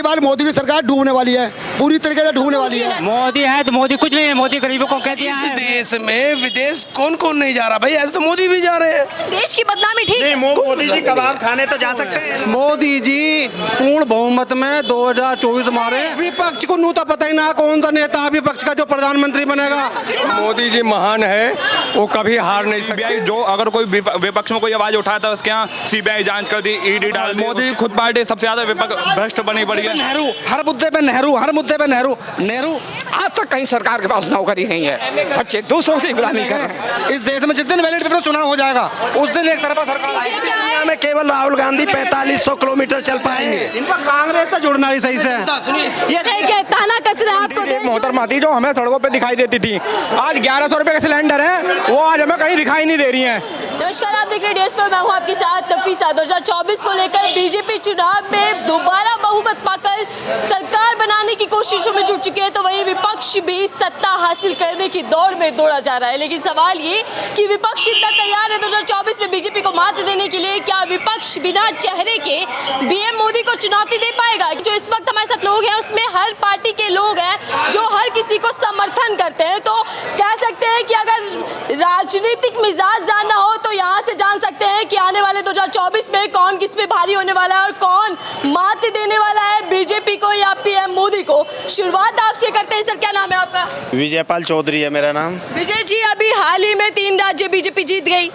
बार मोदी की सरकार डूबने वाली है, पूरी तरीके से डूबने वाली है। मोदी है तो मोदी कुछ नहीं है, मोदी गरीबों को कह दिया इस है। देश में विदेश कौन कौन नहीं जा रहा भाई, ऐसे तो मोदी भी जा रहे हैं। देश की बदनामी ठीक है। मोदी जी कबाब खाने तो जा सकते हैं। मोदी जी पूर्ण बहुमत में 2024 मारे। विपक्ष को नू तो पता ही ना कौन सा नेता विपक्ष का जो प्रधानमंत्री बनेगा। मोदी जी महान है, वो कभी हार नहीं सकते। जो अगर कोई विपक्ष में कोई आवाज उठाता है उसके यहाँ सीबीआई जांच कर दी, ईडी डाल दी। मोदी खुद पार्टी सबसे ज्यादा भ्रष्ट बनी पड़ी है। नेहरू हर मुद्दे पे नेहरू, हर मुद्दे पे नेहरू। आज तक कहीं सरकार के पास नौकरी नहीं है, बच्चे दूसरों की गुलामी कर रहे हैं। इस देश में जिस दिन बैलेट पेपर चुनाव हो जाएगा उस दिन एक तरफा सरकार आएगी। दुनिया में केवल राहुल गांधी 4500 किलोमीटर चल पाएंगे। इनका कांग्रेस तो जुड़ना ही सही से। ये ताना कस रहा है आपको देश। मोहतरमा थी जो हमें सड़कों पे दिखाई देती थी, आज 1100 रुपए का सिलेंडर है, वो आज हमें कहीं दिखाई नहीं दे रही है। नमस्कार, आप देख रहे हैं DS पर, मैं हूं आपके साथ नफीसा। 2024 को लेकर बीजेपी चुनाव में दोबारा बहुमत पाकर सरकार बनाने की कोशिशों में जुट चुके हैं, तो वहीं विपक्ष भी सत्ता हासिल करने की दौड़ में दौड़ा जा रहा है। लेकिन सवाल ये कि विपक्ष इतना तैयार है 2024 में बीजेपी को मात देने के लिए? क्या विपक्ष बिना चेहरे के BM मोदी को चुनौती दे पाएगा? जो इस वक्त हमारे साथ लोग हैं उसमें हर पार्टी के लोग हैं जो हर किसी को समर्थन करते हैं। तो कह सकते हैं कि अगर राजनीतिक मिजाज जानना हो तो यहाँ से जान सकते हैं कि आने वाले 2024 में कौन किस पे भारी होने वाला है और कौन मात देने वाला है, बीजेपी को या PM मोदी को। शुरुआत आपसे करते हैं। सर, क्या नाम है आपका? विजयपाल चौधरी है मेरा नाम। विजय जी, अभी हाल ही में 3 राज्य बीजेपी जीत गई,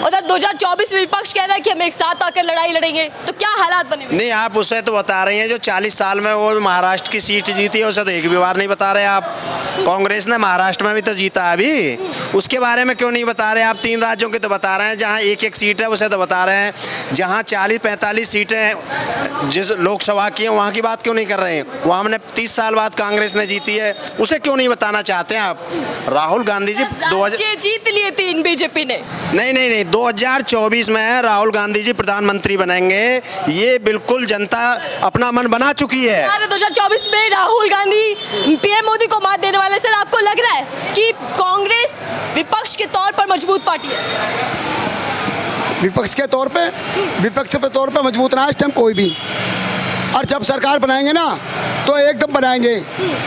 उधर 2024 में विपक्ष कह रहा है कि हम एक साथ आकर लड़ाई लड़ेंगे, तो क्या हालात बने? नहीं, आप उससे तो बता रही हैं जो 40 साल में वो महाराष्ट्र की सीट जीती है, उसे तो एक भी बार नहीं बता रहे आप। कांग्रेस ने महाराष्ट्र में भी तो जीता अभी, उसके बारे में क्यों नहीं बता रहे आप? 3 राज्यों की तो बता रहे हैं, जहां एक सीट है उसे तो बता रहे हैं। जहां 40-45 सीटें जिस लोकसभा की हैं वहां की बात क्यों नहीं कर रहे हैं? वहां हमने 30 साल बाद कांग्रेस ने जीती है, उसे क्यों नहीं बताना चाहते हैं आप? राहुल गांधी जी जीत लिए 3 बीजेपी ने। नहीं, 2024 में राहुल गांधी जी प्रधानमंत्री बनेंगे, ये बिल्कुल जनता अपना मन बना चुकी है। 2024 में राहुल गांधी PM मोदी को मात देने वाले। सर, आपको लग रहा है कि कांग्रेस विपक्ष के तौर पर मजबूत पार्टी है? विपक्ष के तौर पे मजबूत ना है इस टाइम कोई भी, और जब सरकार बनाएंगे ना तो एकदम बनाएंगे।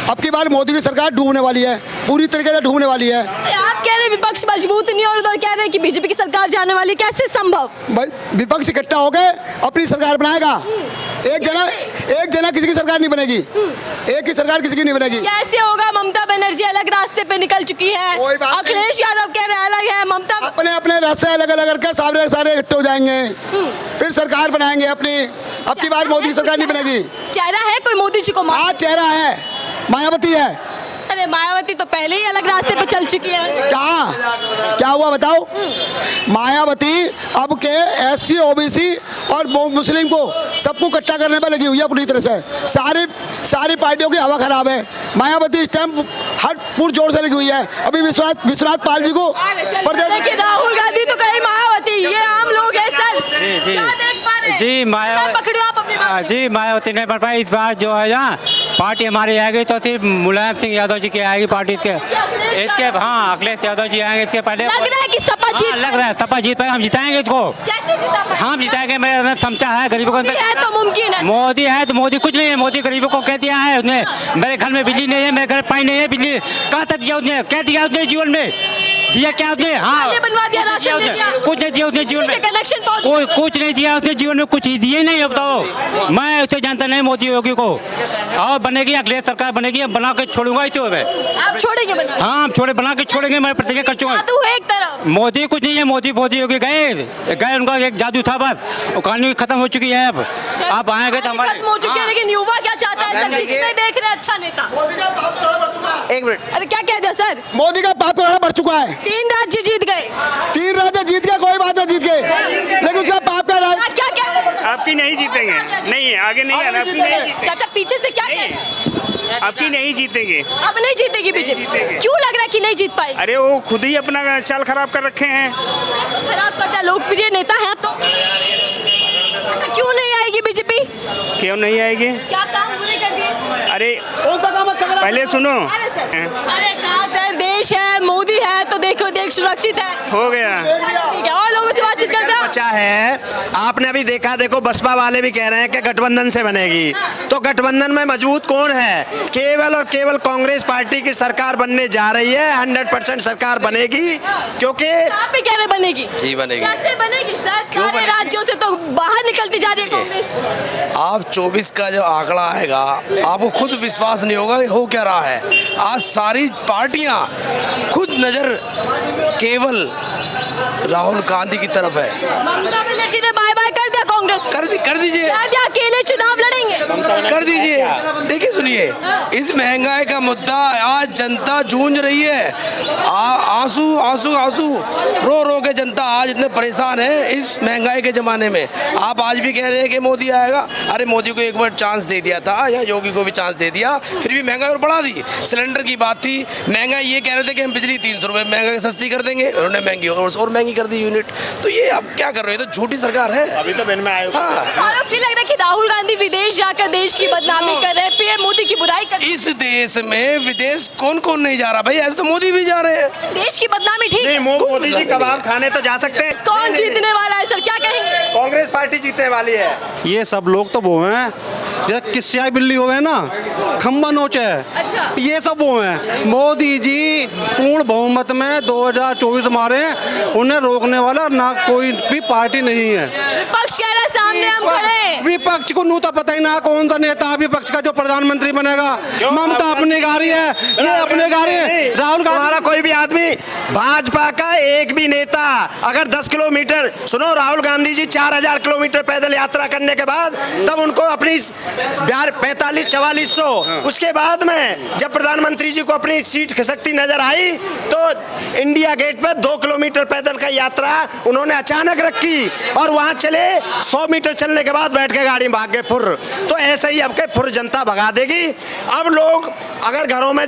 अब की बार मोदी की सरकार डूबने वाली है, पूरी तरीके से डूबने वाली है। आप कह रहे हैं विपक्ष मजबूत नहीं और उधर कह रहे हैं कि बीजेपी की सरकार जाने वाली, कैसे संभव? भाई विपक्ष इकट्ठा हो गए अपनी सरकार बनाएगा। एक जना किसी की सरकार नहीं बनेगी, एक की सरकार किसी की नहीं बनेगी। कैसे होगा? ममता बनर्जी अलग रास्ते पे निकल चुकी है, अखिलेश यादव कह रहे हैं अलग है, ममता अपने रास्ते अलग अलग करके सारे इकट्ठे हो जाएंगे, फिर सरकार बनाएंगे अपनी। अब की बार मोदी की सरकार नहीं बनेगी। चेहरा है कोई मोदी जी को? हाँ, चेहरा है, मायावती है। अरे मायावती तो पहले ही अलग रास्ते पे चल चुकी है। क्या हुआ बताओ? मायावती अब के SC OBC और मुस्लिम को सबको इकट्ठा करने में लगी हुई है पूरी तरह से। सारी पार्टियों की हवा खराब है। मायावती इस टाइम हर पूरी जोर से लगी हुई है। अभी विश्वनाथ पाल जी को देखिए, राहुल गांधी तो कहीं मायावती, ये आम लोग हैं। सर, क्या देख पा रहे हैं? जी मायावती नहीं बन पाई इस बार। जो है ना पार्टी हमारी आएगी तो सिर्फ मुलायम सिंह यादव जी की आएगी पार्टी। इसके हाँ, अखिलेश यादव जी आएंगे। इसके पहले लग रहा है कि सपा जीत, लग रहा है सपा जीत पाएगा। हम जिताएंगे इसको। कैसे जिता पाएंगे? हम जिताएंगे, मेरे अंदर क्षमता है। गरीबों के अंदर है तो मुमकिन है। मोदी है तो मोदी कुछ नहीं है, मोदी गरीबों को कह दिया है उसने। मेरे घर में बिजली नहीं है, मेरे घर पानी नहीं है, बिजली कहाँ तक दिया उसने? क्या दिया उसने जीवन में? दिया क्या उसने? हाँ, बनवा दिया, राशन दे दिया, कुछ नहीं दिया उसने जीवन में। कनेक्शन कोई कुछ नहीं दिया उसने जीवन में, कुछ ही दिए नहीं। अब तो मैं उसे जानता नहीं मोदी योगी को। और बनेगी अखिलेश सरकार बनेगी, बना के छोड़ूंगा इसे। आप छोड़ेंगे बना? हाँ, बना के छोड़ेंगे। मैं प्रतिज्ञा कर चुका हूँ। एक तरफ मोदी कुछ नहीं है, मोदी योगी गए उनका एक जादू था बस, वो कहानी खत्म हो चुकी है। अब आएंगे तो हमारे खत्म हो चुकी है। लेकिन युवा क्या चाहता है? सर, किसमें देख रहे हैं अच्छा नेता? एक मिनट, अरे क्या कह दिया सर? मोदी का पाप का बढ़ चुका है। 3 राज्य जीत गए। 3 राज्य जीत गए, कोई बात नहीं, जीत गए, लेकिन उसका पाप का राज। क्या कह रहे हैं? आपकी नहीं जीतेंगे, नहीं आगे नहीं आना। चाचा पीछे से क्या कह रहे हैं? आपकी नहीं जीतेंगे। अब नहीं जीतेगी बीजेपी? क्यों लग रहा है कि नहीं जीत पाई? अरे वो खुद ही अपना चाल खराब कर रखे हैं। खराब करता, लोकप्रिय नेता है तो अच्छा क्यों नहीं आएगी बीजेपी? क्यों नहीं आएगी? क्या काम पूरे कर दिए? अरे कौन सा काम अच्छा करा? पहले सुनो, अरे सर, अरे कहा सर देश है, मोदी है तो देखो देश सुरक्षित है। हो गया। ठीक है, और लोगों से बातचीत करते हैं। बचा है, आपने अभी देखा, देखो बसपा वाले भी कह रहे हैं कि गठबंधन से बनेगी, तो गठबंधन में मजबूत कौन है? केवल और केवल कांग्रेस पार्टी की सरकार बनने जा रही है। 100% सरकार बनेगी, क्योंकि आप भी कह रहे बनेगी? जी बनेगी। कैसे बनेगी सर? सारे राज्यों से तो बाहर निकलती जा रही है कांग्रेस। आप 24 का जो आंकड़ा आएगा आपको खुद विश्वास नहीं होगा कि हो क्या रहा है। आज सारी पार्टियां खुद नजर केवल राहुल गांधी की तरफ है। ममता बनर्जी ने बाय बाय कर दिया कांग्रेस। कर दीजिए, शायद ये अकेले चुनाव लड़ेंगे। कर दीजिए। देखिए सुनिए, इस महंगाई का मुद्दा आज जनता जूझ रही है। आंसू आंसू आंसू रो रो के जनता आज इतने परेशान है इस महंगाई के जमाने में। आप आज भी कह रहे हैं कि मोदी आएगा। अरे मोदी को एक बार चांस दे दिया था, या योगी को भी चांस दे दिया, फिर भी महंगाई और बढ़ा दी। सिलेंडर की बात थी, महंगाई ये कह रहे थे कि हम बिजली 300 रुपये महंगाई सस्ती कर देंगे, उन्होंने महंगी और महंगी कर दी यूनिट। तो ये आप क्या कर रहे हो? तो झूठी सरकार है। अभी तो दिन में आए। हाँ। आरोप ये लग रहा है कि राहुल गांधी विदेश जाकर देश की बदनामी कर रहे हैं, पीएम मोदी की बुराई कर रहे हैं। इस देश में विदेश कौन कौन नहीं जा रहा भाई? ऐसे तो मोदी भी जा रहे हैं। देश की बदनामी ठीक है। नहीं, मोदी जी कबाब खाने तो जा सकते हैं। कौन जीतने वाला है सर, क्या कहेंगे? कांग्रेस पार्टी जीतने वाली है। ये सब लोग तो वो हैं जैसे किस्सिया बिल्ली हो है ना, खम्बा नोच है। अच्छा। ये सब वो हैं। मोदी जी पूर्ण बहुमत में 2024 मारे, उन्हें रोकने वाला ना कोई भी पार्टी नहीं है। विपक्ष कह रहा है सामने हम खड़े हैं। विपक्ष को नू तो पता ही ना कौन सा नेता विपक्ष का जो प्रधानमंत्री बनेगा। ममता अपनी गाड़ी है, ये अपने गाड़ी है। राहुल गांधी हमारा कोई भी आदमी, भाजपा का एक भी नेता अगर 10 किलोमीटर, सुनो राहुल गांधी जी 4000 किलोमीटर पैदल यात्रा करने के बाद तब उनको अपनी 45-4400, उसके बाद में जब प्रधानमंत्री जी को अपनी सीट खिसकती नजर आई तो इंडिया गेट पर 2 किलोमीटर पैदल का यात्रा उन्होंने अचानक रखी और वहां चले 100 मीटर चलने के बाद बैठ के गाड़ी में भाग गए फुर। तो ऐसे ही अब के फुर जनता भगा देगी। अब लोग अगर घरों में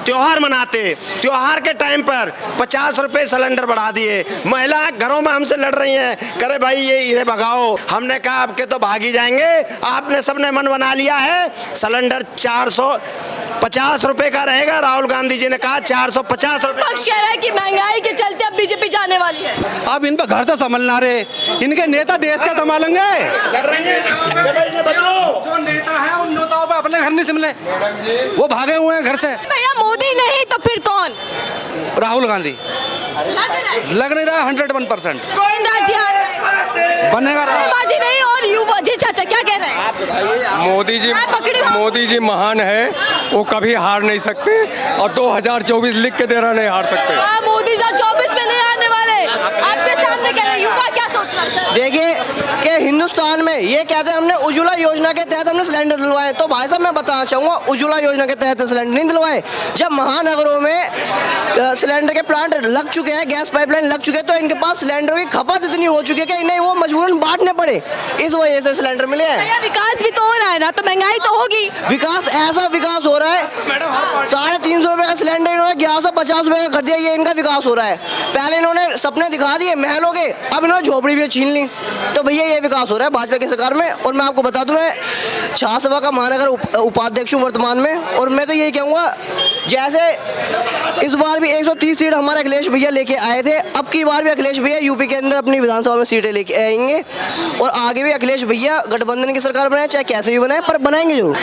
त्योहार मनाते, त्योहार के टाइम पर 50 रुपए सिलेंडर बढ़ा दिए, महिला घरों में हमसे लड़ रही हैं, करे भाई ये इन्हें भगाओ। हमने कहा आपके तो भागी जाएंगे, आपने सबने मन बना लिया है। सिलेंडर 450 रुपए का रहेगा, राहुल गांधी जी ने कहा 450 रुपए। विपक्ष कह रहा है कि महंगाई के चलते अब बीजेपी जाने वाली है। अब इन पर घर तो संभलना रे, इनके नेता देश का संभालेंगे। जो नेता है उन नेताओं पे अपने घर नहीं सिमले, वो भागे हुए हैं घर से। भैया मोदी नहीं तो फिर कौन? राहुल गांधी लग नहीं रहा 101%। कौन राज्य हार रहे हैं? बनेगा बाजी नहीं और युवा जी। चाचा क्या कह रहे हैं? मोदी जी महान है, वो कभी हार नहीं सकते और 2024 लिख के दे रहा नहीं हार सकते। हाँ, मोदी जी 24 में नहीं हारने वाले। आपके सामने कह रहे हैं, युवा क्या सोच रहा है सर? देखिए कि हिंदुस्तान में ये कहते हैं हमने उज्ज्वला योजना के तहत हमने सिलेंडर दिलवाए, तो भाई साहब मैं बताना चाहूँगा उज्ज्वला योजना के तहत सिलेंडर नहीं दिलवाए। जब महानगरों में सिलेंडर के प्लांट लग चुके हैं, गैस पाइपलाइन लग चुके हैं, तो इनके पास सिलेंडर की खपत इतनी हो चुकी है कि इन्हें वो मजबूरन बांटने पड़े, इस वजह से सिलेंडर मिले हैं। भैया विकास भी तो हो रहा है ना, तो महंगाई तो होगी। विकास ऐसा विकास हो रहा है, 350 रुपए का सिलेंडर इन्होंने 1150 रुपए का कर दिया, ये इनका विकास हो रहा है। पहले इन्होंने सपने दिखा दिए महलों के, अब इन्होंने झोपड़ी भी छीन ली। तो भैया ये विकास हो रहा है भाजपा की सरकार में। और मैं आपको बता दूं, मैं छासभा का महानगर उपाध्यक्ष हूँ वर्तमान में, और मैं तो यही कहूँगा जैसे इस बार भी 130 सीट हमारे अखिलेश भैया लेके आए थे, अब की बार भी अखिलेश भैया यूपी के अंदर अपनी विधानसभा में सीटें लेके आएंगे, और आगे भी अखिलेश भैया गठबंधन की सरकार बनाए चाहे कैसे भी बनाए, पर बनाएंगे जरूर।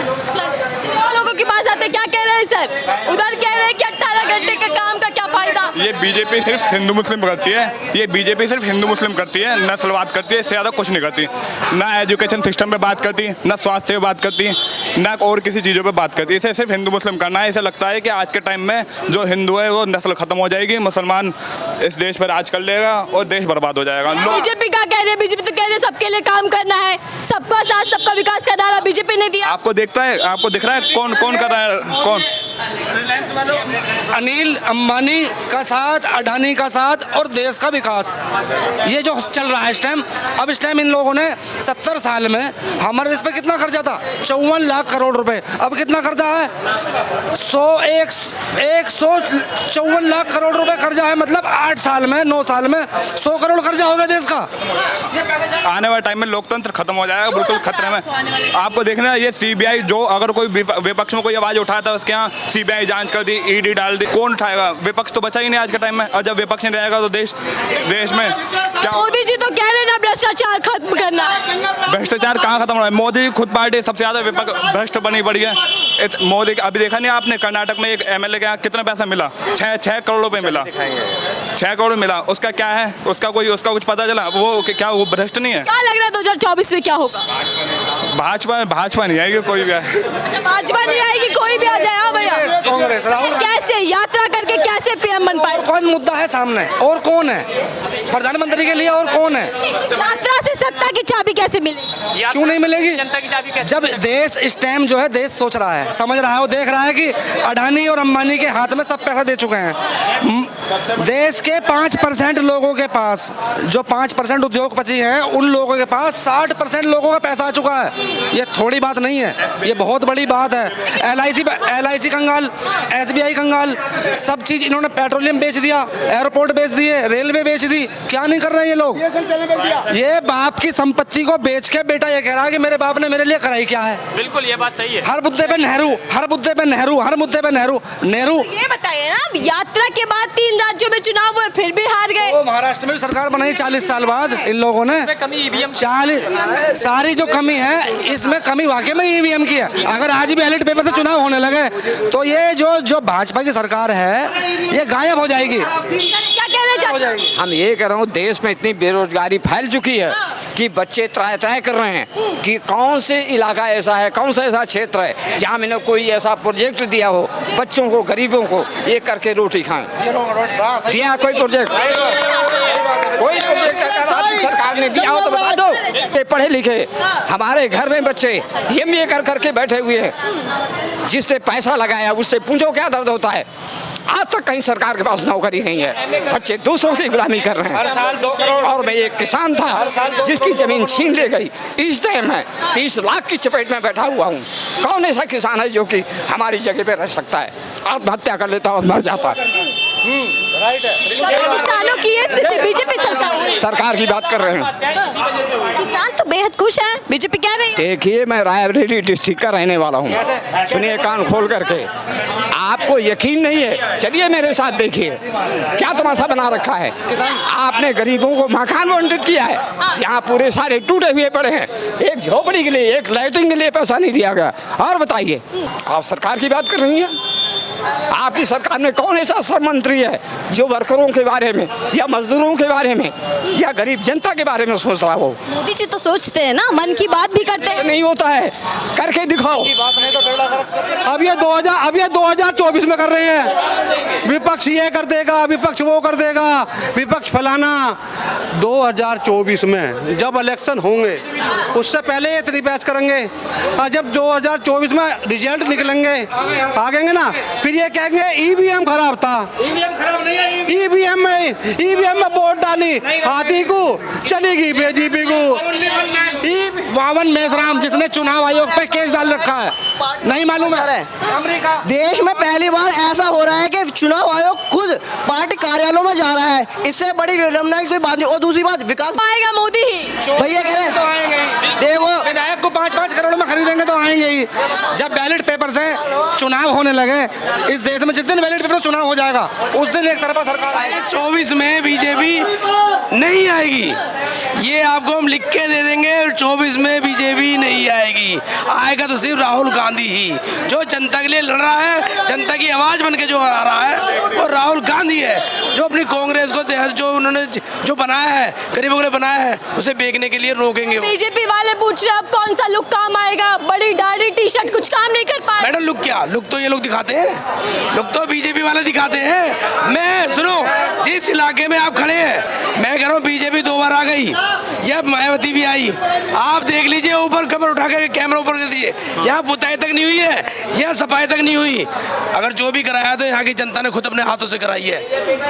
लोगों के पास आते क्या कह रहे हैं सर? उधर कह रहे हैं कि 18 घंटे के काम का क्या फायदा? ये बीजेपी सिर्फ हिंदू मुस्लिम करती है, ये बीजेपी सिर्फ हिंदू मुस्लिम करती है, नस्लवाद करती है, इससे ज़्यादा कुछ नहीं करती। ना एजुकेशन सिस्टम पे बात करती, ना स्वास्थ्य पे बात करती, ना और किसी चीज़ों पे बात करती। इसे सिर्फ हिंदू मुस्लिम करना है। इसे लगता है कि आज के टाइम में जो हिंदू है वो नस्ल खत्म हो जाएगी, मुसलमान इस देश पर राज कर लेगा और देश बर्बाद हो जाएगा। बीजेपी क्या कह रही है? बीजेपी तो कह रही है सबके लिए काम करना है, सबका साथ सबका विकास करना है, बीजेपी ने दिया। आपको दिख रहा है कौन कौन कर रहा है? कौन अनिल अंबानी का साथ, अडानी का साथ और देश का विकास, ये जो चल रहा है इस टाइम। अब इस टाइम इन लोगों ने 70 साल में हमारे देश पे कितना खर्चा था? 54 लाख करोड़ रुपए। अब कितना खर्चा है? 154 लाख करोड़ रुपए खर्चा है। मतलब 8 साल में, 9 साल में 100 करोड़ खर्चा होगा देश का। आने वाले टाइम में लोकतंत्र खत्म हो जाएगा, बिल्कुल खतरे में। आपको देखना ये सीबीआई, जो अगर कोई विपक्ष में कोई आवाज उठाता है उसके यहाँ सीबीआई जांच कर दी, ईडी डाल दी, कौन उठाएगा? विपक्ष तो बचा ही नहीं आज के टाइम में। और जब विपक्ष नहीं रहेगा तो देश में क्या? मोदी जी तो कह रहे हैं ना भ्रष्टाचार खत्म करना। भ्रष्टाचार कहाँ खत्म हो रहा है? मोदी खुद पार्टी सबसे ज्यादा भ्रष्ट बनी पड़ी है। मोदी अभी देखा नहीं आपने, कर्नाटक में एक एमएलए के यहाँ कितना पैसा मिला? 6 करोड़ रुपए मिला। 6 करोड़ मिला। उसका क्या है? उसका कुछ पता चला? वो क्या वो भ्रष्ट नहीं है? क्या लग रहा है 2024 में क्या होगा? भाजपा नहीं आएगी कोई भी। अच्छा, भाजपा नहीं आएगी, कोई भी आ जाए। हाँ भैया, कांग्रेस, राहुल कैसे यात्रा करके कैसे पीएम बन पाए? कौन मुद्दा है सामने और कौन है प्रधानमंत्री के लिए और कौन है? यात्रा से सत्ता की चाबी कैसे मिलेगी? क्यों नहीं मिलेगी? जब देश इस टाइम जो है, देश सोच रहा है, समझ रहा है, वो देख रहा है कि अडानी और अंबानी के हाथ में सब पैसा दे चुके हैं। देश के 5% लोगों के पास, जो 5% उद्योगपति हैं, उन लोगों के पास 60% लोगों का पैसा आ चुका है। ये थोड़ी बात नहीं है, ये बहुत बड़ी बात है। LIC कंगाल, SBI कंगाल, सब चीज इन्होंने, पेट्रोलियम बेच दिया, एयरपोर्ट बेच दिए, रेलवे बेच दी। क्या नहीं कर रहे हैं ये लोग? ये बाप की संपत्ति को बेच के बेटा ये कह रहा है कि मेरे बाप ने मेरे लिए कराई क्या है? बिल्कुल ये बात सही है। हर मुद्दे पे नेहरू, हर मुद्दे पे नेहरू, हर मुद्दे पे नेहरू। ये बताइए ना, यात्रा के बाद 3 राज्यों में चुनाव हुए, फिर भी हार गए। वो महाराष्ट्र में भी सरकार बनाई 40 साल बाद इन लोगों ने। 40 सारी जो कमी है, इसमें कमी वाकई में EVM की है। अगर आज भी बैलेट पेपर से चुनाव होने लगे तो ये जो भाजपा की सरकार है ये गायब हो जाएगी। क्या कहना चाहते हैं? हम ये कह रहा हूँ, देश में इतनी बेरोजगारी फैल चुकी है कि बच्चे त्राय कर रहे हैं कि कौन से इलाका ऐसा है, कौन सा ऐसा क्षेत्र है जहाँ मैंने कोई ऐसा प्रोजेक्ट दिया हो बच्चों को, गरीबों को ये करके रोटी खाएं। दिया कोई प्रोजेक्ट? कोई प्रोजेक्ट अगर सरकार ने दिया हो तो बता दो। ये पढ़े लिखे हमारे घर में बच्चे MBA करके बैठे हुए हैं, जिससे पैसा लगाया उससे पूछो क्या दर्द होता है। आज तक कहीं सरकार के पास नौकरी नहीं है, बच्चे दूसरों की गुलामी कर रहे हैं। हर साल 2 करोड़। और मैं एक किसान था जिसकी जमीन छीन ले गई, इस टाइम मैं 30 लाख की चपेट में बैठा हुआ हूँ। कौन ऐसा किसान है जो कि हमारी जगह पे रह सकता है? आत्महत्या कर लेता और मर जाता। किसानों की ये स्थिति बीजेपी सरकार की बात कर रहे हैं। किसान तो बेहद खुश है, बीजेपी कह रही है। देखिए, मैं रायबरेली डिस्ट्रिक्ट का रहने वाला हूँ। सुनिए कान खोल करके, आपको यकीन नहीं है, चलिए मेरे साथ देखिए क्या तमाशा बना रखा है। आपने गरीबों को मकान आवंटित किया है, यहाँ पूरे सारे टूटे हुए पड़े हैं। एक झोपड़ी के लिए, एक लाइटिंग के लिए पैसा नहीं दिया गया। और बताइए, आप सरकार की बात कर रही हैं? आपकी सरकार में कौन ऐसा श्रम मंत्री है जो वर्करों के बारे में या मजदूरों के बारे में या गरीब जनता के बारे में सोच रहा हो? मोदी जी तो सोचते हैं ना, मन की बात भी करते हैं। नहीं होता है, करके दिखाओ। अब ये 2024 में कर रहे हैं। विपक्ष ये कर देगा, विपक्ष वो कर देगा, विपक्ष फलाना। 2024 में जब इलेक्शन होंगे उससे पहले ये इतनी बहस करेंगे, और जब 2024 में रिजल्ट निकलेंगे आगेंगे ना, फिर ये कहेंगे EVM खराब था। EVM में वोट डाली हाथी को, चलेगी BJP को। वावन मेसराम जिसने चुनाव आयोग पे केस डाल रखा है, नहीं मालूम है? अमेरिका देश में पहली बार ऐसा हो रहा है कि चुनाव आयोग खुद पार्टी कार्यालयों में जा रहा है। इससे बड़ी विडंबना की कोई बात नहीं। और दूसरी बात, विकास आएगा मोदी ही। भैया कह रहे हैं तो आएंगे, देखो विधायक को 5-5 करोड़ में खरीदेंगे तो आएंगे ही। जब बैलेट पेपर से चुनाव होने लगे इस देश में, जिस दिन बैलेट पेपर चुनाव हो जाएगा उस दिन एक तरफा सरकार आएगी। 24 में बीजेपी नहीं आएगी, ये आपको हम लिख के दे देंगे। 24 में बीजेपी नहीं आएगी, आएगा तो सिर्फ राहुल गांधी ही, जो जनता के लिए लड़ रहा है, जनता की आवाज बन के जो आ रहा है वो राहुल गांधी है, जो अपनी कांग्रेस को जो उन्होंने जो बनाया है, गरीबों के लिए बनाया है, उसे बेचने के लिए रोकेंगे। बीजेपी वाले पूछ रहे हैं अब कौन सा लुक काम आएगा? बड़ी दाढ़ी, टी-शर्ट कुछ काम नहीं कर पाए। मैडम लुक क्या, लुक तो ये लोग दिखाते हैं, लुक तो बीजेपी वाले दिखाते हैं। मैं सुनो, जिस इलाके में आप खड़े हैं, मैं कह रहा हूँ बीजेपी 2 बार आ गई, या मायावती भी आई। आप देख लीजिए, ऊपर कमर उठा कर कैमरा ऊपर कर दिए, यहाँ ढलाई तक नहीं हुई है, यहाँ सफाई तक नहीं हुई। अगर जो भी कराया तो यहाँ की जनता ने खुद अपने हाथों से कराई है,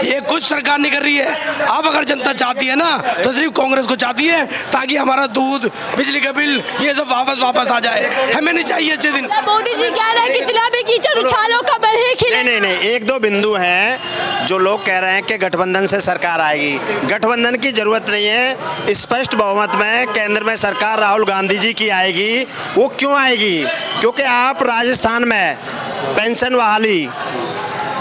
ये कुछ सरकार नहीं कर रही है। अब अगर जनता चाहती है ना तो सिर्फ कांग्रेस को चाहती है ताकि हमारा दूध, बिजली का बिल ये सब वापस आ जाए। हमें नहीं चाहिए अच्छे दिन। मोदी जी कह रहे हैं कितना भी कीचड़ उछालो कमल ही खिले। नहीं, एक दो बिंदु हैं जो लोग कह रहे हैं कि गठबंधन से सरकार आएगी। गठबंधन की जरूरत नहीं है। स्पष्ट बहुमत में केंद्र में सरकार राहुल गांधी जी की आएगी। वो क्यों आएगी? क्योंकि आप राजस्थान में पेंशन बहाली,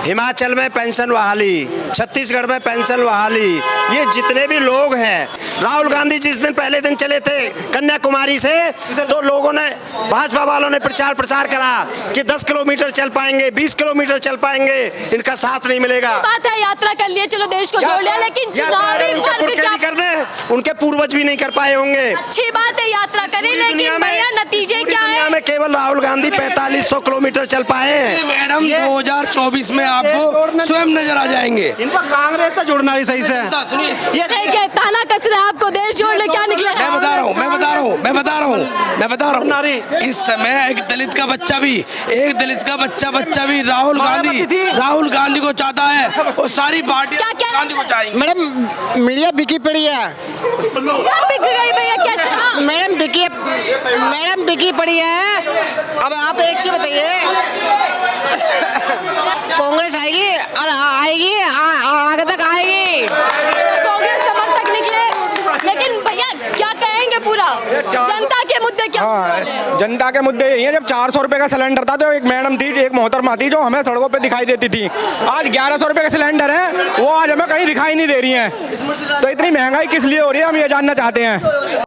हिमाचल में पेंशन बहाली, छत्तीसगढ़ में पेंशन बहाली, ये जितने भी लोग हैं, राहुल गांधी जिस दिन पहले दिन चले थे कन्याकुमारी से, तो लोगों ने, भाजपा वालों ने प्रचार करा कि 10 किलोमीटर चल पाएंगे, 20 किलोमीटर चल पाएंगे, इनका साथ नहीं मिलेगा। बात है यात्रा कर लिए, चलो देश को जोड़ लिया, लेकिन चुनावी फर्क क्या कर दे, उनके पूर्वज भी नहीं कर पाए होंगे। अच्छी बात है यात्रा करें, लेकिन भैया नतीजे क्या है? में केवल राहुल गांधी 4500 किलोमीटर चल पाए हैं। मैडम 2024 में आपको स्वयं नजर आ जाएंगे। इनको कांग्रेस से जुड़ना ही सही से। ये ताना कस रहे हैं आपको, देश जोड़ ले क्या निकले? मैं बता रहा हूँ। इस समय एक दलित का बच्चा भी राहुल गांधी को चाहता है, और सारी पार्टियां क्या गांधी को चाहेंगी। मैडम मीडिया बिकी पड़ी है। क्या बिक गई भैया, कैसे? हाँ। मैडम बिकी पड़ी है। अब आप एक चीज बताइए, कांग्रेस आएगी और आगे तक आएगी। कांग्रेस समर्थक निकले, लेकिन भैया क्या कहेंगे पूरा जनता के मुद्दे क्या? हाँ, जनता के मुद्दे यही है। जब 400 रुपए का सिलेंडर था तो एक मैडम थी, एक मोहतरमा थी, जो हमें सड़कों पे दिखाई देती थी। आज 1100 रुपए का सिलेंडर है, वो आज हमें कहीं दिखाई नहीं दे रही है। तो इतनी महंगाई किस लिए हो रही है, हम ये जानना चाहते हैं।